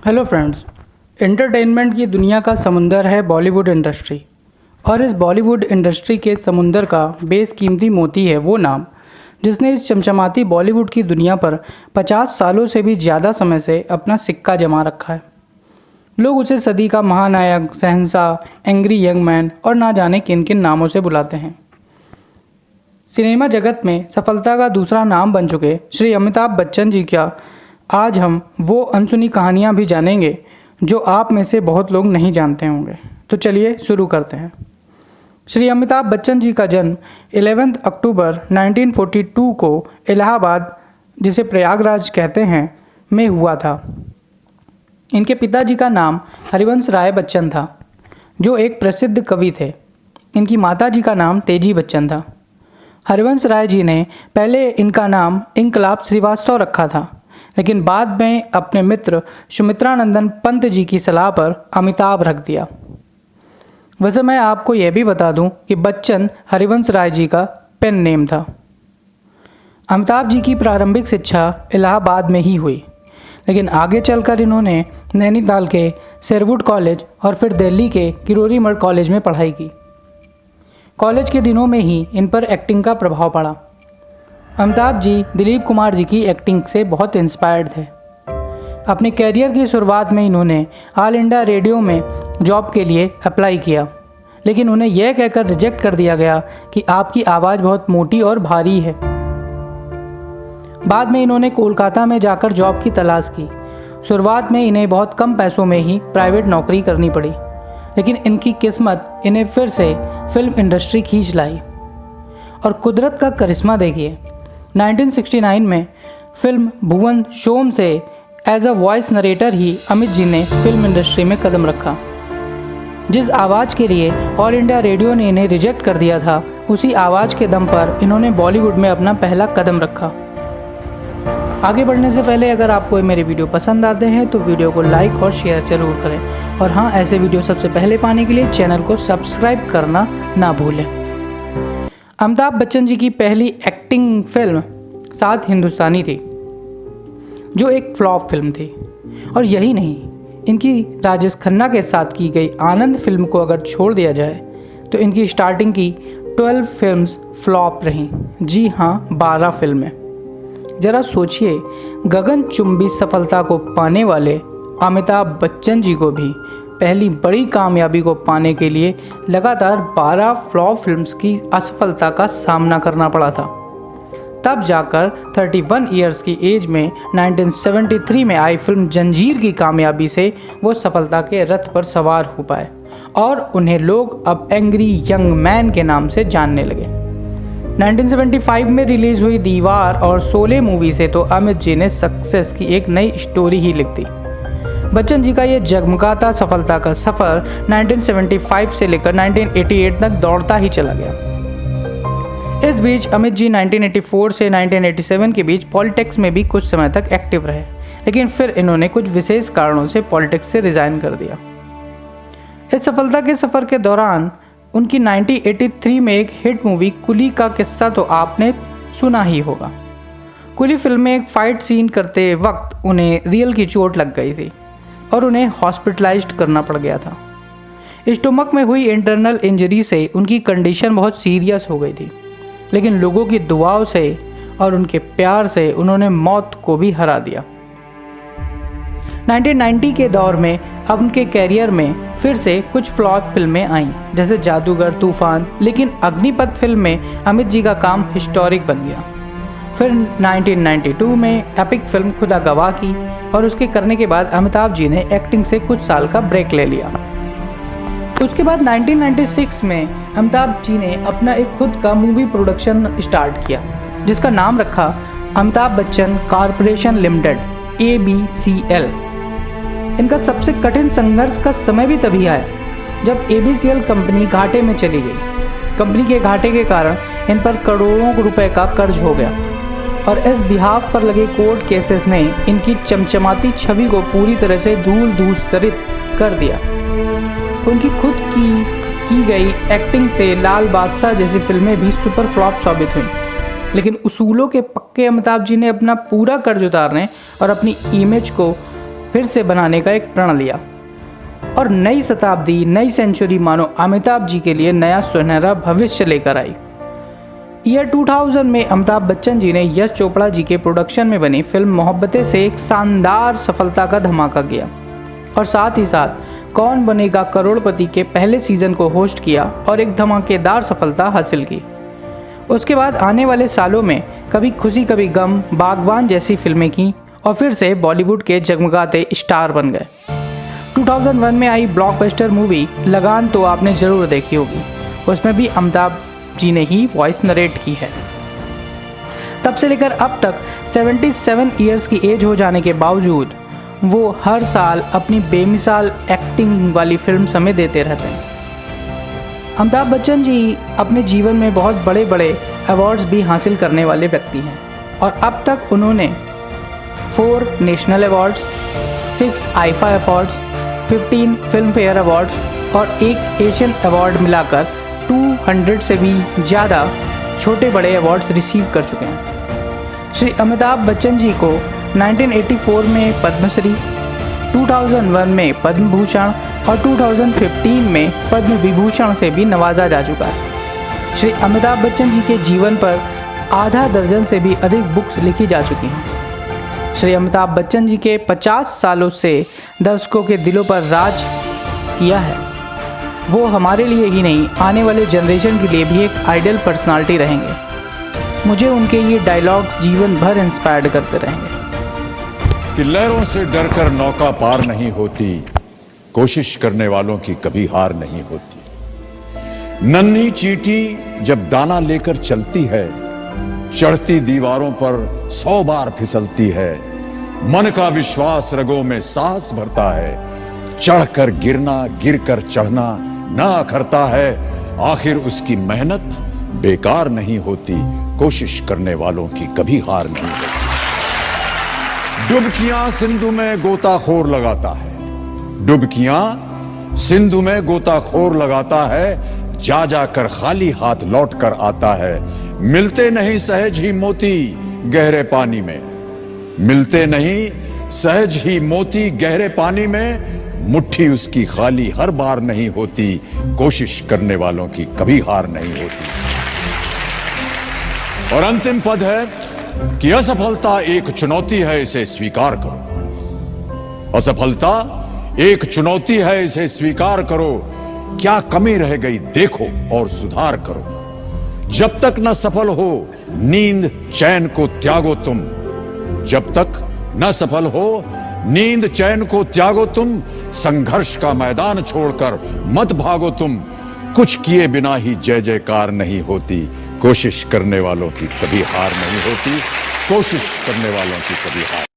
Hello friends. Entertainment की दुनिया का समुंदर है बॉलीवुड इंडस्ट्री, और इस बॉलीवुड इंडस्ट्री के समुंदर का बेशकीमती मोती है वो नाम जिसने इस चमचमाती बॉलीवुड की दुनिया पर 50 सालों से भी ज़्यादा समय से अपना सिक्का जमा रखा है। लोग उसे सदी का महानायक, शहंशाह, एंग्री यंग मैन और ना जाने किन किन नामों से बुलाते हैं। सिनेमा जगत में सफलता का दूसरा नाम बन चुके श्री अमिताभ बच्चन जी का आज हम वो अनसुनी कहानियाँ भी जानेंगे जो आप में से बहुत लोग नहीं जानते होंगे। तो चलिए शुरू करते हैं। श्री अमिताभ बच्चन जी का जन्म 11 अक्टूबर 1942 को इलाहाबाद, जिसे प्रयागराज कहते हैं, में हुआ था। इनके पिताजी का नाम हरिवंश राय बच्चन था, जो एक प्रसिद्ध कवि थे। इनकी माताजी का नाम तेजी बच्चन था। हरिवंश राय जी ने पहले इनका नाम इंकलाब श्रीवास्तव रखा था, लेकिन बाद में अपने मित्र सुमित्रानंदन पंत जी की सलाह पर अमिताभ रख दिया। वैसे मैं आपको यह भी बता दूं कि बच्चन हरिवंश राय जी का पेन नेम था। अमिताभ जी की प्रारंभिक शिक्षा इलाहाबाद में ही हुई, लेकिन आगे चलकर इन्होंने नैनीताल के शेरवुड कॉलेज और फिर दिल्ली के किरोरी मठ कॉलेज में पढ़ाई की। कॉलेज के दिनों में ही इन पर एक्टिंग का प्रभाव पड़ा। अमिताभ जी दिलीप कुमार जी की एक्टिंग से बहुत इंस्पायर्ड थे। अपने कैरियर की शुरुआत में इन्होंने ऑल इंडिया रेडियो में जॉब के लिए अप्लाई किया, लेकिन उन्हें यह कहकर रिजेक्ट कर दिया गया कि आपकी आवाज़ बहुत मोटी और भारी है। बाद में इन्होंने कोलकाता में जाकर जॉब की तलाश की। शुरुआत में इन्हें बहुत कम पैसों में ही प्राइवेट नौकरी करनी पड़ी, लेकिन इनकी किस्मत इन्हें फिर से फिल्म इंडस्ट्री खींच लाई। और कुदरत का करिश्मा देखिए, 1969 में फिल्म भुवन शोम से एज अ वॉइस नरेटर ही अमित जी ने फिल्म इंडस्ट्री में कदम रखा। जिस आवाज़ के लिए ऑल इंडिया रेडियो ने इन्हें रिजेक्ट कर दिया था, उसी आवाज़ के दम पर इन्होंने बॉलीवुड में अपना पहला कदम रखा। आगे बढ़ने से पहले अगर आपको मेरे वीडियो पसंद आते हैं तो वीडियो को लाइक और शेयर जरूर करें, और हाँ, ऐसे वीडियो सबसे पहले पाने के लिए चैनल को सब्सक्राइब करना ना भूलें। अमिताभ बच्चन जी की पहली एक्टिंग फिल्म सात हिंदुस्तानी थी, जो एक फ्लॉप फिल्म थी। और यही नहीं, इनकी राजेश खन्ना के साथ की गई आनंद फिल्म को अगर छोड़ दिया जाए तो इनकी स्टार्टिंग की 12 फिल्म्स फ्लॉप रहीं। जी हाँ, 12 फिल्में। ज़रा सोचिए, गगनचुंबी सफलता को पाने वाले अमिताभ बच्चन जी को भी पहली बड़ी कामयाबी को पाने के लिए लगातार 12 फ्लॉप फिल्म्स की असफलता का सामना करना पड़ा था। तब जाकर 31 इयर्स की एज में 1973 में आई फिल्म जंजीर की कामयाबी से वो सफलता के रथ पर सवार हो पाए, और उन्हें लोग अब एंग्री यंग मैन के नाम से जानने लगे। 1975 में रिलीज़ हुई दीवार और शोले मूवी से तो अमित जी ने सक्सेस की एक नई स्टोरी ही लिख दी। बच्चन जी का ये जगमगाता सफलता का सफ़र 1975 से लेकर 1988 तक दौड़ता ही चला गया। इस बीच अमित जी 1984 से 1987 के बीच पॉलिटिक्स में भी कुछ समय तक एक्टिव रहे, लेकिन फिर इन्होंने कुछ विशेष कारणों से पॉलिटिक्स से रिज़ाइन कर दिया। इस सफलता के सफ़र के दौरान उनकी 1983 में एक हिट मूवी कुली का किस्सा तो आपने सुना ही होगा। कुली फिल्म में एक फाइट सीन करते वक्त उन्हें रियल की चोट लग गई थी और उन्हें हॉस्पिटलाइज्ड करना पड़ गया था। स्टोमक में हुई इंटरनल इंजरी से उनकी कंडीशन बहुत सीरियस हो गई थी, लेकिन लोगों की दुआओं से और उनके प्यार से उन्होंने मौत को भी हरा दिया। 1990 के दौर में अब उनके कैरियर में फिर से कुछ फ्लॉप फिल्में आईं, जैसे जादूगर, तूफान, लेकिन अग्निपथ फिल्म में अमित जी का काम हिस्टोरिक बन गया। फिर 1992 में एपिक फिल्म खुदा गवाह की, और उसके करने के बाद अमिताभ जी ने एक्टिंग से कुछ साल का ब्रेक ले लिया। उसके बाद 1996 में अमिताभ जी ने अपना एक खुद का मूवी प्रोडक्शन स्टार्ट किया, जिसका नाम रखा Amitabh Bachchan corporation limited, ABCL। इनका सबसे कठिन संघर्ष का समय भी तभी आया जब ABCL कंपनी घाटे में चली गई। कंपनी के घाटे के कारण इन पर करोड़ों रुपए का कर्ज हो गया, और इस बिहाफ पर लगे कोर्ट केसेस ने इनकी चमचमाती छवि को पूरी तरह से धूल धूसरित कर दिया। उनकी खुद की गई एक्टिंग से लाल बादशाह जैसी फिल्में भी सुपर फ्लॉप साबित हुई, लेकिन उसूलों के पक्के अमिताभ जी ने अपना पूरा कर्ज उतारने और अपनी इमेज को फिर से बनाने का एक प्रण लिया और नई शताब्दी, नई सेंचुरी मानो अमिताभ जी के लिए नया सुनहरा भविष्य लेकर आई। ईयर 2000 में अमिताभ बच्चन जी ने यश चोपड़ा जी के प्रोडक्शन में बनी फिल्म मोहब्बतें से एक शानदार सफलता का धमाका किया और साथ ही साथ कौन बनेगा करोड़पति के पहले सीजन को होस्ट किया और एक धमाकेदार सफलता हासिल की। उसके बाद आने वाले सालों में कभी खुशी कभी गम, बागबान जैसी फिल्में की और फिर से बॉलीवुड के जगमगाते स्टार बन गए। 2001 में आई ब्लॉकबस्टर मूवी लगान तो आपने ज़रूर देखी होगी, उसमें भी अमिताभ जी ने ही वॉइस नरेट की है। तब से लेकर अब तक 77 ईयर्स की एज हो जाने के बावजूद वो हर साल अपनी बेमिसाल एक्टिंग वाली फिल्म हमें देते रहते हैं। अमिताभ बच्चन जी अपने जीवन में बहुत बड़े बड़े अवार्ड्स भी हासिल करने वाले व्यक्ति हैं और अब तक उन्होंने 4 national awards, 6 IIFA awards, 15 film fair awards और एक एशियन अवार्ड मिलाकर 200 से भी ज़्यादा छोटे बड़े अवार्ड्स रिसीव कर चुके हैं। श्री अमिताभ बच्चन जी को 1984 में पद्मश्री, 2001 में पद्म भूषण और 2015 में पद्म विभूषण से भी नवाजा जा चुका है। श्री अमिताभ बच्चन जी के जीवन पर आधा दर्जन से भी अधिक बुक्स लिखी जा चुकी हैं। श्री अमिताभ बच्चन जी के 50 सालों से दर्शकों के दिलों पर राज किया है। वो हमारे लिए ही नहीं, आने वाले जनरेशन के लिए भी एक आइडियल पर्सनालिटी रहेंगे। मुझे उनके ये डायलॉग जीवन भर इंस्पायर्ड करते रहेंगे कि लहरों से डरकर नौका पार नहीं होती, कोशिश करने वालों की कभी हार नहीं होती। नन्ही चींटी जब दाना लेकर चलती है, चढ़ती दीवारों पर 100 बार फिसलती है। मन का विश्वास रगों में साहस भरता है, चढ़कर गिरना, गिरकर चढ़ना ना अखरता है। आखिर उसकी मेहनत बेकार नहीं होती, कोशिश करने वालों की कभी हार नहीं होती। डुबकियां सिंधु में गोताखोर लगाता है, डुबकियां सिंधु में गोताखोर लगाता है, जा जाकर खाली हाथ लौट कर आता है। मिलते नहीं सहज ही मोती गहरे पानी में, मिलते नहीं सहज ही मोती गहरे पानी में। मुट्ठी उसकी खाली हर बार नहीं होती, कोशिश करने वालों की कभी हार नहीं होती। और अंतिम पद है कि असफलता एक चुनौती है, इसे स्वीकार करो। असफलता एक चुनौती है, इसे स्वीकार करो। क्या कमी रह गई देखो और सुधार करो। जब तक न सफल हो नींद चैन को त्यागो तुम, जब तक न सफल हो नींद चैन को त्यागो तुम। संघर्ष का मैदान छोड़कर मत भागो तुम। कुछ किए बिना ही जय जयकार नहीं होती, कोशिश करने वालों की कभी हार नहीं होती, कोशिश करने वालों की कभी हार